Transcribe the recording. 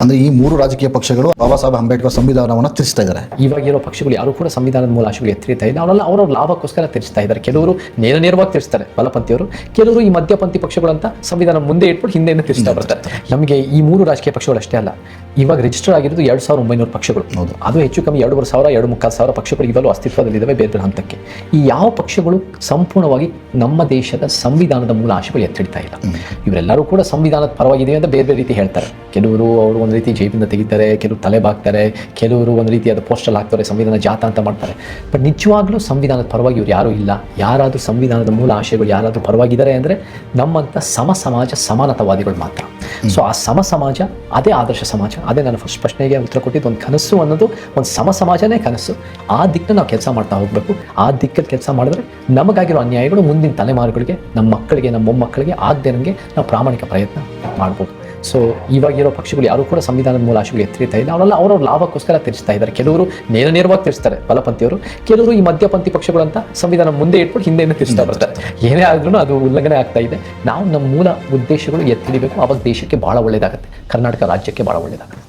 ಅಂದರೆ ಈ ಮೂರು ರಾಜಕೀಯ ಪಕ್ಷಗಳು ಬಾಬಾ ಸಾಹೇಬ್ ಅಂಬೇಡ್ಕರ್ ಸಂವಿಧಾನವನ್ನು ತಿರ್ಸ್ತಾ ಇದ್ದಾರೆ. ಇವಾಗಿರೋ ಪಕ್ಷಗಳು ಯಾರು ಕೂಡ ಸಂವಿಧಾನದ ಮೂಲ ಆಶೆಗಳು ಎತ್ತಿರ್ತಾ ಇಲ್ಲ. ಅವರೆಲ್ಲ ಅವರ ಲಾಭಕ್ಕೋಸ್ಕರ ತಿರ್ಸ್ತಾ ಇದ್ದಾರೆ. ಕೆಲವರು ನೇರವಾಗಿ ತಿರ್ಸ್ತಾರೆ ಬಲಪಂಥಿಯವರು, ಕೆಲವರು ಈ ಮಧ್ಯಪಂಥಿ ಪಕ್ಷಗಳಂತ ಸಂವಿಧಾನ ಮುಂದೆ ಇಟ್ಬಿಟ್ಟು ಹಿಂದೆಯಿಂದ ತಿರ್ಸ್ತಾ ಬರ್ತಾರೆ. ನಮಗೆ ಈ ಮೂರು ರಾಜಕೀಯ ಪಕ್ಷಗಳು ಅಷ್ಟೇ ಅಲ್ಲ, ಇವಾಗ ರಿಜಿಸ್ಟರ್ ಆಗಿರೋದು 2900 ಪಕ್ಷಗಳು. ಅದು ಹೆಚ್ಚು ಕಮ್ಮಿ 2,500 2,300 ಪಕ್ಷಗಳು ಇವಾಗಲೂ ಅಸ್ತಿತ್ವದಲ್ಲಿದ್ದಾವೆ ಬೇರೆ ಬೇರೆ ಹಂತಕ್ಕೆ. ಈ ಯಾವ ಪಕ್ಷಗಳು ಸಂಪೂರ್ಣವಾಗಿ ನಮ್ಮ ದೇಶದ ಸಂವಿಧಾನದ ಮೂಲ ಆಶೆಗಳು ಎತ್ತಿಡ್ತಾ ಇಲ್ಲ. ಇವರೆಲ್ಲರೂ ಕೂಡ ಸಂವಿಧಾನದ ಪರವಾಗಿದೆ ಅಂತ ಬೇರೆ ಬೇರೆ ರೀತಿ ಹೇಳ್ತಾರೆ. ಕೆಲವರು ಅವರು ಒಂದು ರೀತಿ ಜೈಬಿಂದ ತೆಗಿತಾರೆ, ಕೆಲವರು ತಲೆ ಬಾಗ್ತಾರೆ, ಕೆಲವರು ಒಂದು ರೀತಿಯಾದ ಪೋಸ್ಟಲ್ ಹಾಕ್ತಾರೆ, ಸಂವಿಧಾನ ಜಾತ ಅಂತ ಮಾಡ್ತಾರೆ. ಬಟ್ ನಿಜವಾಗ್ಲೂ ಸಂವಿಧಾನದ ಪರವಾಗಿ ಇವ್ರು ಯಾರೂ ಇಲ್ಲ. ಯಾರಾದರೂ ಸಂವಿಧಾನದ ಮೂಲ ಆಶಯಗಳು ಯಾರಾದರೂ ಪರವಾಗಿದ್ದಾರೆ ಅಂದರೆ ನಮ್ಮಂಥ ಸಮಾಜ ಸಮಾನತಾವಾದಿಗಳು ಮಾತ್ರ. ಸೊ ಆ ಸಮಾಜ ಅದೇ ಆದರ್ಶ ಸಮಾಜ. ಅದೇ ನಾನು ಫಸ್ಟ್ ಪ್ರಶ್ನೆಗೆ ಉತ್ತರ ಕೊಟ್ಟಿದ್ದು, ಒಂದು ಕನಸು ಅನ್ನೋದು ಒಂದು ಸಮಾಜನೇ ಕನಸು. ಆ ದಿಕ್ಕನ್ನು ನಾವು ಕೆಲಸ ಮಾಡ್ತಾ ಹೋಗಬೇಕು. ಆ ದಿಕ್ಕಲ್ಲಿ ಕೆಲಸ ಮಾಡಿದ್ರೆ ನಮಗಾಗಿರೋ ಅನ್ಯಾಯಗಳು ಮುಂದಿನ ತಲೆಮಾರುಗಳಿಗೆ, ನಮ್ಮ ಮಕ್ಕಳಿಗೆ, ನಮ್ಮ ಮೊಮ್ಮಕ್ಕಳಿಗೆ ಆಗದೆ ನಮಗೆ ನಾವು ಪ್ರಾಮಾಣಿಕ ಪ್ರಯತ್ನ ಮಾಡ್ಬೋದು. ಸೊ ಇವಾಗಿರೋ ಪಕ್ಷಗಳು ಯಾರು ಕೂಡ ಸಂವಿಧಾನದ ಮೂಲ ಆಶೆಗಳು ಎತ್ತಿರ್ತಾ ಇಲ್ಲ. ಅವರೆಲ್ಲ ಅವರ ಲಾಭಕ್ಕೋಸ್ಕರ ತಿರ್ಸ್ತಾ ಇದ್ದಾರೆ. ಕೆಲವರು ನೇರವಾಗಿ ತಿರ್ಸ್ತಾರೆ ಬಲಪಂಥಿಯವರು, ಕೆಲವರು ಈ ಮಧ್ಯಪಂಥಿ ಪಕ್ಷಗಳಂತ ಸಂವಿಧಾನ ಮುಂದೆ ಇಟ್ಬಿಟ್ಟು ಹಿಂದೆಯಿಂದ ತಿರ್ಸ್ತಾ ಬರ್ತಾರೆ. ಏನೇ ಆದ್ರೂ ಅದು ಉಲ್ಲಂಘನೆ ಆಗ್ತಾ ಇದೆ. ನಾವು ನಮ್ಮ ಮೂಲ ಉದ್ದೇಶಗಳು ಎತ್ತಿಡಿಬೇಕು. ಅವಾಗ ದೇಶಕ್ಕೆ ಭಾಳ ಒಳ್ಳೇದಾಗುತ್ತೆ, ಕರ್ನಾಟಕ ರಾಜ್ಯಕ್ಕೆ ಭಾಳ ಒಳ್ಳೇದಾಗುತ್ತೆ.